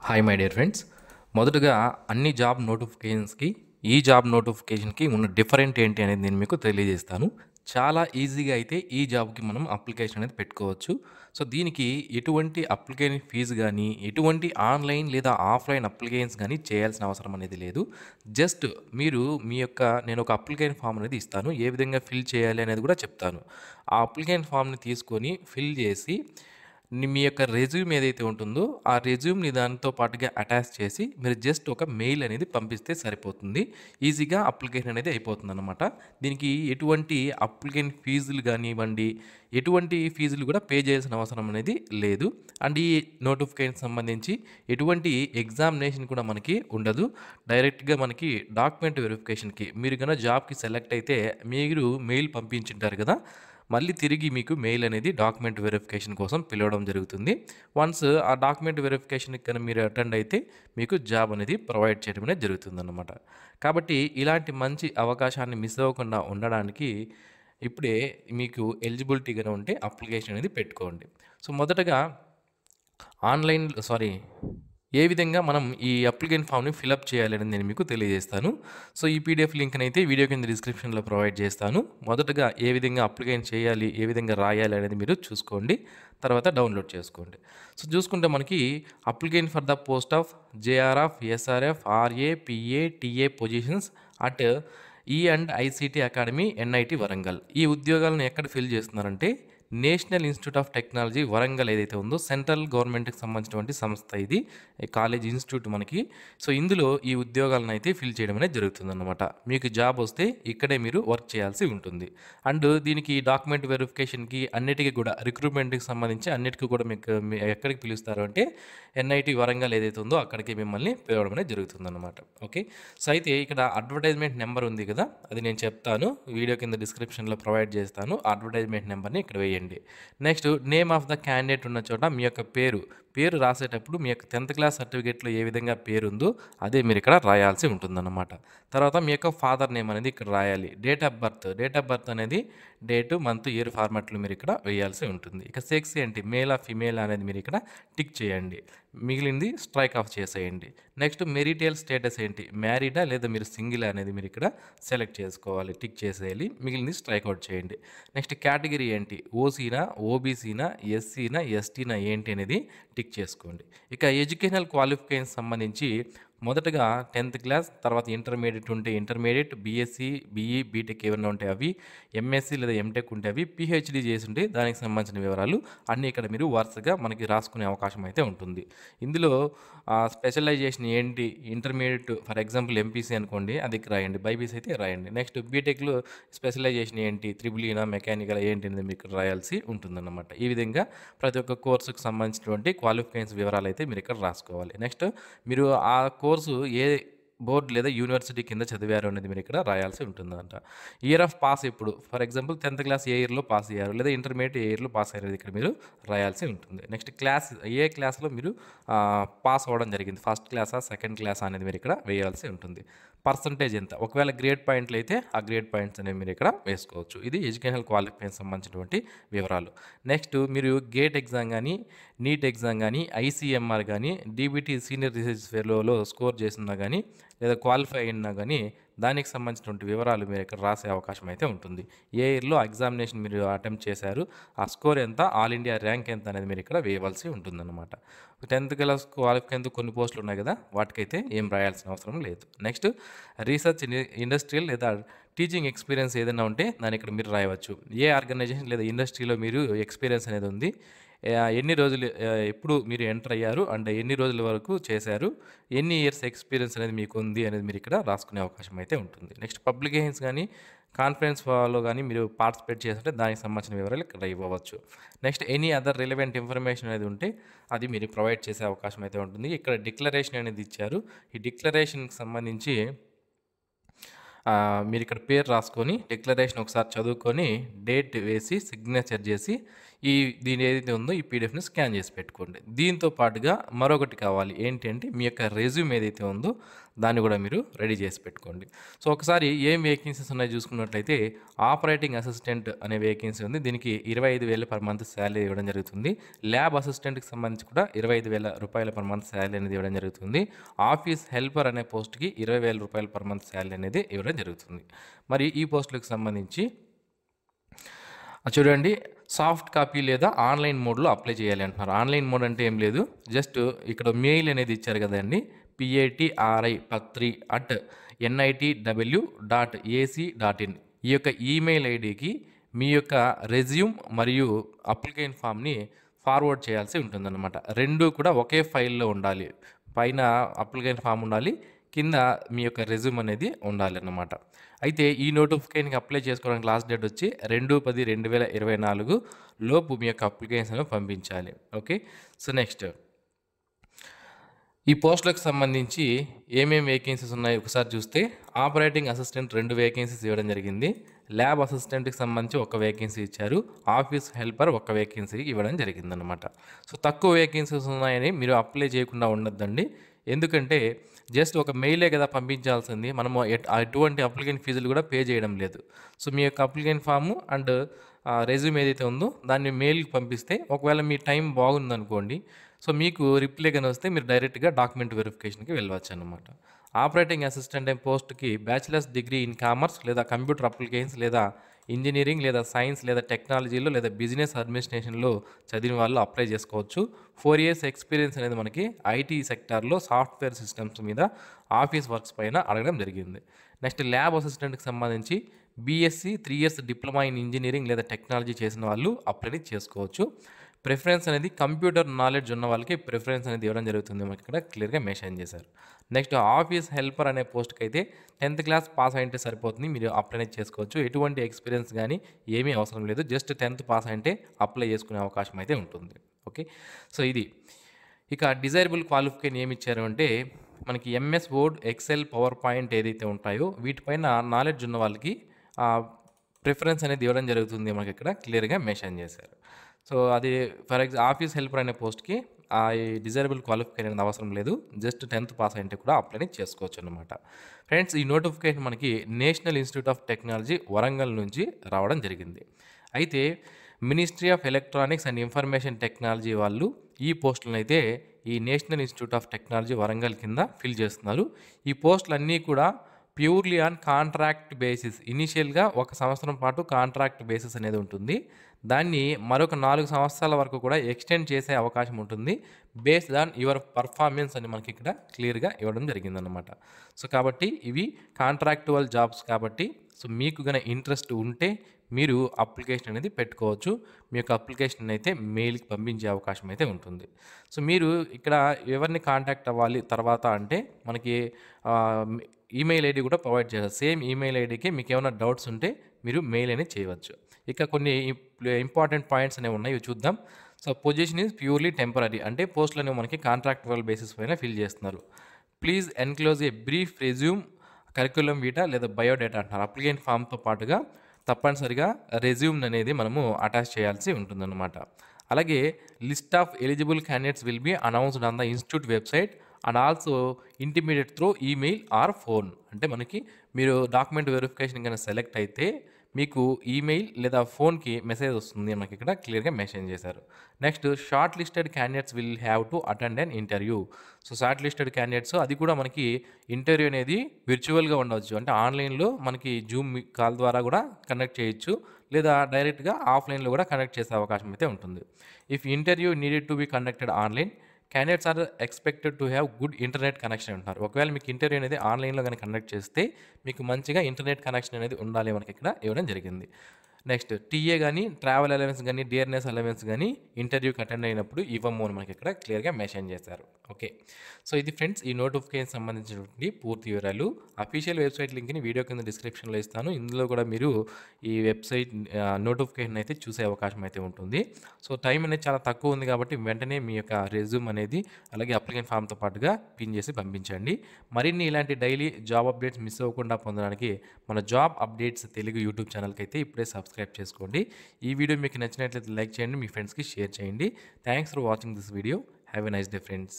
Hi my dear friends. మొదటగా అన్ని job నోటిఫికేషన్స్‌కి, ఈ జాబ్ నోటిఫికేషన్‌కి ఉన్న డిఫరెంట్ ఏంటి అనేది నేను మీకు తెలియజేస్తాను. చాలా ఈజీగా అయితే ఈ జాబ్‌కి మనం అప్లికేషన్ అనేది పెట్టుకోవచ్చు. సో, దీనికి ఎటువంటి అప్లికేషన్ ఫీజు గానీ, ఎటువంటి ఆన్‌లైన్ లేదా ఆఫ్‌లైన్ అప్లికేషన్స్ గానీ చేయాల్సిన అవసరం అనేది లేదు. జస్ట్ మీరు మీ యొక్క నేను ఒక అప్లికేషన్ ఫార్మ్ అనేది ఇస్తాను. ఏ విధంగా ఫిల్ చేయాలి అనేది కూడా చెప్తాను. ఆ అప్లికేషన్ ఫార్మ్‌ని తీసుకొని ఫిల్ చేసి మీ యొక్క రెజ్యూమ్ ఏదైతే ఉంటుందో, ఆ రెజ్యూమ్‌ని దానితో పాటుగా అటాచ్ చేసి, మీరు జస్ట్ ఒక మెయిల్ అనేది పంపిస్తే సరిపోతుంది. ఈజీగా అప్లికేషన్ అనేది అయిపోతుందనమాట. దీనికి ఎటువంటి అప్లికేషన్ ఫీజులు గానివ్వండి, ఎటువంటి ఫీజులు కూడా పే చేయాల్సిన అవసరం అనేది లేదు. అండ్ ఈ నోటిఫికేషన్‌కి సంబంధించి ఎటువంటి ఎగ్జామినేషన్ కూడా మనకి ఉండదు. డైరెక్ట్‌గా మనకి డాక్యుమెంట్ వెరిఫికేషన్‌కి మీరు గనక జాబ్‌కి సెలెక్ట్ అయితే, మీరు మెయిల్ పంపించుంటారు కదా! మళ్ళీ తిరిగి మీకు మెయిల్ అనేది డాక్యుమెంట్ వెరిఫికేషన్ కోసం పిలవడం జరుగుతుంది. వన్స్ ఆ డాక్యుమెంట్ వెరిఫికేషన్‌కి గాని మీరు అటెండ్ అయితే మీకు జాబ్ అనేది ప్రొవైడ్ చేయడం అనేది జరుగుతుందన్నమాట. కాబట్టి ఇలాంటి మంచి అవకాశాన్ని మిస్ అవ్వకుండా ఉండడానికి ఇప్పుడే మీకు ఎలిజిబిలిటీ గాని ఉంటే అప్లికేషన్ అనేది పెట్టుకోండి. సో, మొదటగా ఏ విధంగా మనం ఈ అప్లికేషన్ ఫామ్‌ని ఫిలప్ చేయాలనేది నేను మీకు తెలియజేస్తాను. సో, ఈ పీడీఎఫ్ లింక్‌నైతే వీడియో కింద డిస్క్రిప్షన్‌లో ప్రొవైడ్ చేస్తాను. మొదటగా ఏ విధంగా అప్లికేషన్ చేయాలి, ఏ విధంగా రాయాలి అనేది మీరు చూసుకోండి. తర్వాత డౌన్‌లోడ్ చేసుకోండి. సో, చూసుకుంటే మనకి application for the post of JRF, SRF, RA, PA, TA positions at E and ICT Academy, NIT Warangal. ఈ ఉద్యోగాలను ఎక్కడ ఫిల్ చేస్తున్నారంటే National Institute of Technology Warangal ఏదైతే ఉందో సెంట్రల్ గవర్నమెంట్‌కి సంబంధించినటువంటి సంస్థ ఇది. ఈ కాలేజ్ ఇన్స్టిట్యూట్ మనకి. సో, ఇందులో ఈ ఉద్యోగాలను అయితే ఫిల్ చేయడం అనేది జరుగుతుందన్నమాట. మీకు జాబ్ వస్తే ఇక్కడే మీరు వర్క్ చేయాల్సి ఉంటుంది. అండ్ దీనికి డాక్యుమెంట్ వెరిఫికేషన్‌కి అన్నిటికి కూడా రిక్రూట్మెంట్‌కి సంబంధించి అన్నిటికి కూడా మీకు ఎక్కడికి పిలుస్తారు అంటే ఎన్ఐటీ వరంగల్ ఏదైతే ఉందో అక్కడికి మిమ్మల్ని పిలవడం అనేది జరుగుతుందన్నమాట. ఓకే. సో, అయితే ఇక్కడ అడ్వర్టైజ్‌మెంట్ నెంబర్ ఉంది కదా! అది నేను చెప్తాను. వీడియో కింద డిస్క్రిప్షన్‌లో ప్రొవైడ్ చేస్తాను. అడ్వర్టైజ్‌మెంట్ నెంబర్‌ని ఇక్కడ వేయండి. Next name of the candidate ఉన్న చోట మీ యొక్క పేరు రాసేటప్పుడు మీ యొక్క 10th క్లాస్ సర్టిఫికేట్‌లో ఏ విధంగా పేరుందో అదే మీరు ఇక్కడ రాయాల్సి ఉంటుందన్నమాట. తర్వాత మీ యొక్క ఫాదర్ నేమ్ అనేది ఇక్కడ రాయాలి. డేట్ ఆఫ్ బర్త్ అనేది డేట్, మంత్, ఇయర్ ఫార్మాట్‌లో మీరు ఇక్కడ వేయాల్సి ఉంటుంది. ఇక సెక్స్ ఏంటి, మేలా, ఫిమేలా అనేది మీరు ఇక్కడ టిక్ చేయండి. మిగిలింది స్ట్రైక్ ఆఫ్ చేసేయండి. నెక్స్ట్ మెరిటల్ స్టేటస్ ఏంటి, మ్యారీడా లేదా మీరు సింగిలా అనేది మీరు ఇక్కడ సెలెక్ట్ చేసుకోవాలి. టిక్ చేసేయాలి. మిగిలింది స్ట్రైక్ అవుట్ చేయండి. నెక్స్ట్ కేటగిరీ ఏంటి, ఓసీనా, ఓబీసీనా, ఎస్సీనా, ఎస్టీనా ఏంటి అనేది టిక్ చేసుకోండి. ఇక ఎడ్యుకేషనల్ క్వాలిఫికేషన్ సంబంధించి మొదటగా 10th క్లాస్, తర్వాత ఇంటర్మీడియేట్ ఉంటే ఇంటర్మీడియేట్, బీఎస్సీ, బీఈ, బీటెక్ ఏమన్నా ఉంటే అవి, ఎంఎస్సీ లేదా ఎంటెక్ ఉంటే అవి, పీహెచ్డీ చేసి ఉంటే దానికి సంబంధించిన వివరాలు అన్నీ ఇక్కడ మీరు వరుసగా మనకి రాసుకునే అవకాశం అయితే ఉంటుంది. ఇందులో స్పెషలైజేషన్ ఏంటి, ఇంటర్మీడియేట్ ఫర్ ఎగ్జాంపుల్ ఎంపీసీ అనుకోండి అది ఇక్కడ రాయండి, బైపీసీ అయితే రాయండి. నెక్స్ట్ బీటెక్‌లో స్పెషలైజేషన్ ఏంటి, త్రిబుల్ ఈనా, మెకానికల్ ఏంటి అనేది మీకు రాయాల్సి ఉంటుందన్నమాట. ఈ విధంగా ప్రతి ఒక్క కోర్సుకు సంబంధించినటువంటి క్వాలిఫికేషన్స్ వివరాలు అయితే మీరు ఇక్కడ రాసుకోవాలి. నెక్స్ట్ మీరు ఆ కోర్సు ఏ బోర్డ్ లేదా యూనివర్సిటీ కింద చదివారు అనేది మీరు ఇక్కడ రాయాల్సి ఉంటుందంట. ఇయర్ ఆఫ్ పాస్ ఎప్పుడు, ఫర్ ఎగ్జాంపుల్ 10th క్లాస్ ఏ ఇయర్‌లో పాస్ అయ్యారు, లేదా ఇంటర్మీడియేట్ ఏ ఇయర్‌లో పాస్ అయ్యారు ఇక్కడ మీరు రాయాల్సి ఉంటుంది. నెక్స్ట్ క్లాస్ ఏ క్లాస్‌లో మీరు పాస్ అవ్వడం జరిగింది, ఫస్ట్ క్లాసా, సెకండ్ క్లాసా అనేది మీరు ఇక్కడ వేయాల్సి ఉంటుంది. పర్సంటేజ్ ఎంత, ఒకవేళ గ్రేడ్ పాయింట్లు అయితే ఆ గ్రేడ్ పాయింట్స్ అనేవి మీరు ఇక్కడ వేసుకోవచ్చు. ఇది ఎడ్యుకేషనల్ క్వాలిఫికేషన్ సంబంధించినటువంటి వివరాలు. నెక్స్ట్ మీరు గేట్ ఎగ్జామ్ కానీ, నీట్ ఎగ్జామ్ కానీ, ఐసీఎంఆర్ కానీ, డీబీటీ సీనియర్ రీసెర్చ్ ఫెలోలో స్కోర్ చేసినా కానీ, లేదా క్వాలిఫై అయినా కానీ దానికి సంబంధించినటువంటి వివరాలు మీరు ఇక్కడ రాసే అవకాశం అయితే ఉంటుంది. ఏ ఇయర్‌లో ఎగ్జామినేషన్ మీరు అటెంప్ట్ చేశారు, ఆ స్కోర్ ఎంత, ఆల్ ఇండియా ర్యాంక్ ఎంత అనేది మీరు ఇక్కడ వేయవలసి ఉంటుందన్నమాట. 10th క్లాస్ క్వాలిఫికేషన్‌తో కొన్ని పోస్టులు ఉన్నాయి కదా, వాటికైతే ఏం రాయాల్సిన అవసరం లేదు. నెక్స్ట్ రీసెర్చ్, ఇండస్ట్రియల్ లేదా టీచింగ్ ఎక్స్పీరియన్స్ ఏదైనా ఉంటే దాన్ని ఇక్కడ మీరు రాయవచ్చు. ఏ ఆర్గనైజేషన్ లేదా ఇండస్ట్రీలో మీరు ఎక్స్పీరియన్స్ అనేది ఉంది, ఎన్ని రోజులు ఎప్పుడు మీరు ఎంటర్ అయ్యారు అండ్ ఎన్ని రోజుల వరకు చేశారు, ఎన్ని ఇయర్స్ ఎక్స్పీరియన్స్ అనేది మీకు ఉంది అనేది మీరు ఇక్కడ రాసుకునే అవకాశం అయితే ఉంటుంది. నెక్స్ట్ పబ్లికేషన్స్ కానీ, కాన్ఫరెన్స్‌లో కానీ మీరు పార్టిసిపేట్ చేస్తుంటే దానికి సంబంధించిన వివరాలు ఇక్కడ ఇవ్వవచ్చు. Next any other relevant information అనేది ఉంటే అది మీరు ప్రొవైడ్ చేసే అవకాశం అయితే ఉంటుంది. ఇక్కడ డిక్లరేషన్ అనేది ఇచ్చారు. ఈ డిక్లరేషన్‌కి సంబంధించి మీరు ఇక్కడ పేరు రాసుకొని డిక్లరేషన్ ఒకసారి చదువుకొని డేట్ వేసి సిగ్నేచర్ చేసి ఈ దీని ఏదైతే ఉందో ఈ పీడిఎఫ్ని స్కాన్ చేసి పెట్టుకోండి. దీంతో పాటుగా మరొకటి కావాలి ఏంటి అంటే మీ యొక్క రెజ్యూమ్ ఏదైతే ఉందో దాన్ని కూడా మీరు రెడీ చేసి పెట్టుకోండి. సో ఒకసారి ఏం వేకెన్సీస్ ఉన్నాయో చూసుకున్నట్లయితే ఆపరేటింగ్ అసిస్టెంట్ అనే వేకెన్సీ ఉంది. దీనికి 25,000 పర్ మంత్ శాలరీ ఇవ్వడం జరుగుతుంది. ల్యాబ్ అసిస్టెంట్కి సంబంధించి కూడా 25,000 రూపాయల పర్ మంత్ శాలరీ అనేది ఇవ్వడం జరుగుతుంది. ఆఫీస్ హెల్పర్ అనే పోస్ట్కి 20,000 రూపాయల పర్ మంత్ శాలరీ అనేది ఇవ్వడం జరుగుతుంది. మరి ఈ పోస్టులకు సంబంధించి చూడండి, సాఫ్ట్ కాపీ లేదా ఆన్లైన్ మోడ్లో అప్లై చేయాలి అంటున్నారు. ఆన్లైన్ మోడ్ అంటే ఏం లేదు, జస్ట్ ఇక్కడ మెయిల్ అనేది ఇచ్చారు కదండి, patri@nitw.ac.in ఈ యొక్క ఈమెయిల్ ఐడికి మీ యొక్క రెజ్యూమ్ మరియు అప్లికేషన్ ఫామ్ని ఫార్వర్డ్ చేయాల్సి ఉంటుందన్నమాట. రెండు కూడా ఒకే ఫైల్లో ఉండాలి. పైన అప్లికేషన్ ఫామ్ ఉండాలి, కింద మీ యొక్క రెజ్యూమ్ అనేది ఉండాలన్నమాట. అయితే ఈ నోటిఫికేషన్కి అప్లై చేసుకోవడానికి లాస్ట్ డేట్ వచ్చి 2/10/2024 లోపు మీ యొక్క అప్లికేషన్ పంపించాలి. ఓకే, సో నెక్స్ట్ ఈ పోస్టులకు సంబంధించి ఏమేమి వేకెన్సీస్ ఉన్నాయో ఒకసారి చూస్తే ఆపరేటింగ్ అసిస్టెంట్ 2 వేకెన్సీస్ ఇవ్వడం జరిగింది. ల్యాబ్ అసిస్టెంట్కి సంబంధించి 1 వేకెన్సీ ఇచ్చారు. ఆఫీస్ హెల్పర్ 1 వేకెన్సీ ఇవ్వడం జరిగిందనమాట. సో తక్కువ వేకెన్సీస్ ఉన్నాయని మీరు అప్లై చేయకుండా ఉండొద్దండి. ఎందుకంటే జస్ట్ ఒక మెయిలే కదా పంపించాల్సింది, మనము ఎటువంటి అప్లికేషన్ ఫీజులు కూడా పే చేయడం లేదు. సో మీ యొక్క అప్లికేషన్ ఫాము అండ్ రెజ్యూమ్ ఏదైతే ఉందో దాన్ని మెయిల్కి పంపిస్తే ఒకవేళ మీ టైం బాగుందనుకోండి, సో మీకు రిప్లై కానీ వస్తే మీరు డైరెక్ట్గా డాక్యుమెంట్ వెరిఫికేషన్కి వెళ్ళవచ్చు అనమాట. ఆపరేటింగ్ అసిస్టెంట్ పోస్ట్కి బ్యాచిలర్స్ డిగ్రీ ఇన్ కామర్స్ లేదా కంప్యూటర్ అప్లికేషన్స్ లేదా ఇంజనీరింగ్ లేదా సైన్స్ లేదా టెక్నాలజీలో లేదా బిజినెస్ అడ్మినిస్ట్రేషన్లో చదివిన వాళ్ళు అప్లై చేసుకోవచ్చు. 4 years ఎక్స్పీరియన్స్ అనేది మనకి ఐటీ సెక్టార్లో సాఫ్ట్వేర్ సిస్టమ్స్ మీద ఆఫీస్ వర్క్స్ పైన అడగడం జరిగింది. నెక్స్ట్ ల్యాబ్ అసిస్టెంట్కి సంబంధించి BSc 3 years diploma in engineering లేదా టెక్నాలజీ చేసిన వాళ్ళు అప్లై చేసుకోవచ్చు. ప్రిఫరెన్స్ అనేది కంప్యూటర్ నాలెడ్జ్ ఉన్న వాళ్ళకి ప్రిఫరెన్స్ అనేది ఇవ్వడం జరుగుతుంది, మనకి ఇక్కడ క్లియర్గా మెన్షన్ చేశారు. నెక్స్ట్ ఆఫీస్ హెల్పర్ అనే పోస్ట్కి అయితే 10th క్లాస్ పాస్ అయితే సరిపోతుంది, మీరు అప్లై చేసుకోవచ్చు. ఎటువంటి ఎక్స్పీరియన్స్ కానీ ఏమీ అవసరం లేదు, జస్ట్ 10th పాస్ అయితే అప్లై చేసుకునే అవకాశం అయితే ఉంటుంది. ఓకే, సో ఇది ఇక డిజైరబుల్ క్వాలిఫికేషన్ ఏమి ఇచ్చారు అంటే మనకి MS Word, Excel, PowerPoint ఏదైతే ఉంటాయో వీటిపైన నాలెడ్జ్ ఉన్న వాళ్ళకి ప్రిఫరెన్స్ అనేది ఇవ్వడం జరుగుతుంది, మనకి ఇక్కడ క్లియర్గా మెన్షన్ చేశారు. సో అది ఫర్ ఆఫీస్ హెల్పర్ అనే పోస్ట్కి ఈ డిజైరబుల్ క్వాలిఫికేషన్ అనేది అవసరం లేదు, జస్ట్ 10th పాస్ అయితే కూడా అప్లై చేసుకోవచ్చు అనమాట. ఫ్రెండ్స్, ఈ నోటిఫికేషన్ మనకి national Institute of Technology Warangal నుంచి రావడం జరిగింది. అయితే ministry of electronics and information technology వాళ్ళు ఈ పోస్టులను అయితే ఈ national Institute of Technology Warangal కింద ఫిల్ చేస్తున్నారు. ఈ పోస్టులన్నీ కూడా ప్యూర్లీ ఆన్ కాంట్రాక్ట్ బేసిస్. ఇనీషియల్గా 1 సంవత్సరం పాటు కాంట్రాక్ట్ బేసిస్ అనేది ఉంటుంది, దాన్ని మరొక 4 సంవత్సరాల వరకు కూడా ఎక్స్టెండ్ చేసే అవకాశం ఉంటుంది బేస్డ్ ఆన్ యువర్ పర్ఫార్మెన్స్ అని మనకి ఇక్కడ క్లియర్గా ఇవ్వడం జరిగిందనమాట. సో కాబట్టి ఇవి కాంట్రాక్టువల్ జాబ్స్ కాబట్టి సో మీకు గన ఇంట్రెస్ట్ ఉంటే మీరు అప్లికేషన్ అనేది పెట్టుకోవచ్చు. మీ యొక్క అప్లికేషన్ అయితే మెయిల్కి పంపించే అవకాశం అయితే ఉంటుంది. సో మీరు ఇక్కడ ఎవరిని కాంటాక్ట్ అవ్వాలి తర్వాత అంటే మనకి ఈమెయిల్ ఐడి కూడా ప్రొవైడ్ చేస్తారు. సేమ్ ఈమెయిల్ ఐడికి మీకు ఏమైనా డౌట్స్ ఉంటే మీరు మెయిల్ అనేది చేయవచ్చు. ఇక కొన్ని ఇంపార్టెంట్ పాయింట్స్ అనేవి ఉన్నాయి, ఇవి చూద్దాం. So position is purely temporary, అంటే పోస్టులు అనేవి మనకి కాంట్రాక్టువల్ బేసిస్ పైన ఫిల్ చేస్తున్నారు. Please enclose a brief resume, curriculum vitae లేదా బయోడేటా అంటున్నారు. అప్లికేషన్ ఫామ్తో పాటుగా తప్పనిసరిగా రెజ్యూమ్ అనేది మనము అటాచ్ చేయాల్సి ఉంటుందన్నమాట. అలాగే list of eligible candidates will be announced on the institute website and also intimated through email or phone. అంటే మనకి మీరు డాక్యుమెంట్ వెరిఫికేషన్ కనుక సెలెక్ట్ అయితే మీకు ఈమెయిల్ లేదా ఫోన్కి మెసేజ్ వస్తుంది, మనకి ఇక్కడ క్లియర్గా మెన్షన్ చేశారు. Next short listed candidates will have to attend an interview. So short listed candidates అది కూడా మనకి ఇంటర్వ్యూ అనేది విర్చువల్గా ఉండవచ్చు, అంటే ఆన్లైన్లో మనకి జూమ్ కాల్ ద్వారా కూడా కనెక్ట్ చేయొచ్చు, లేదా డైరెక్ట్గా ఆఫ్లైన్లో కూడా కనెక్ట్ చేసే అవకాశం అయితే ఉంటుంది. If interview needed to be conducted online, candidates are expected to have good internet connection అంటున్నారు. ఒకవేళ మీకు ఇంటర్వ్యూ అనేది ఆన్లైన్లో కానీ కండక్ట్ చేస్తే మీకు మంచిగా ఇంటర్నెట్ కనెక్షన్ అనేది ఉండాలి, మనకి ఇక్కడ ఇవ్వడం జరిగింది. నెక్స్ట్ టీఏ కానీ ట్రావెల్ అలవెన్స్ కానీ డియర్నెస్ అలవెన్స్ కానీ ఇంటర్వ్యూకి అటెండ్ అయినప్పుడు ఇవ్వము అని మనకి ఇక్కడ క్లియర్గా మెన్షన్ చేశారు. ఓకే, సో ఇది ఫ్రెండ్స్ ఈ నోటిఫికేషన్ సంబంధించినటువంటి పూర్తి వివరాలు. అఫీషియల్ వెబ్సైట్ లింక్ని వీడియో కింద డిస్క్రిప్షన్లో ఇస్తాను, ఇందులో కూడా మీరు ఈ వెబ్సైట్ నోటిఫికేషన్ అయితే చూసే అవకాశం అయితే ఉంటుంది. సో టైం అనేది చాలా తక్కువ ఉంది కాబట్టి వెంటనే మీ యొక్క రెజ్యూమ్ అనేది అలాగే అప్లికేషన్ ఫామ్తో పాటుగా పిన్ చేసి పంపించండి. మరిన్ని ఇలాంటి డైలీ జాబ్ అప్డేట్స్ మిస్ అవ్వకుండా పొందడానికి మన జాబ్ అప్డేట్స్ తెలుగు యూట్యూబ్ ఛానల్కి అయితే ఇప్పుడే సబ్స్క్రైబ్ సబ్స్క్రైబ్ చేసుకోండి. ఈ వీడియో మీకు నచ్చినట్లయితే లైక్ చేయండి, మీ ఫ్రెండ్స్‌కి షేర్ చేయండి. Thanks for watching this video. Have a nice day friends.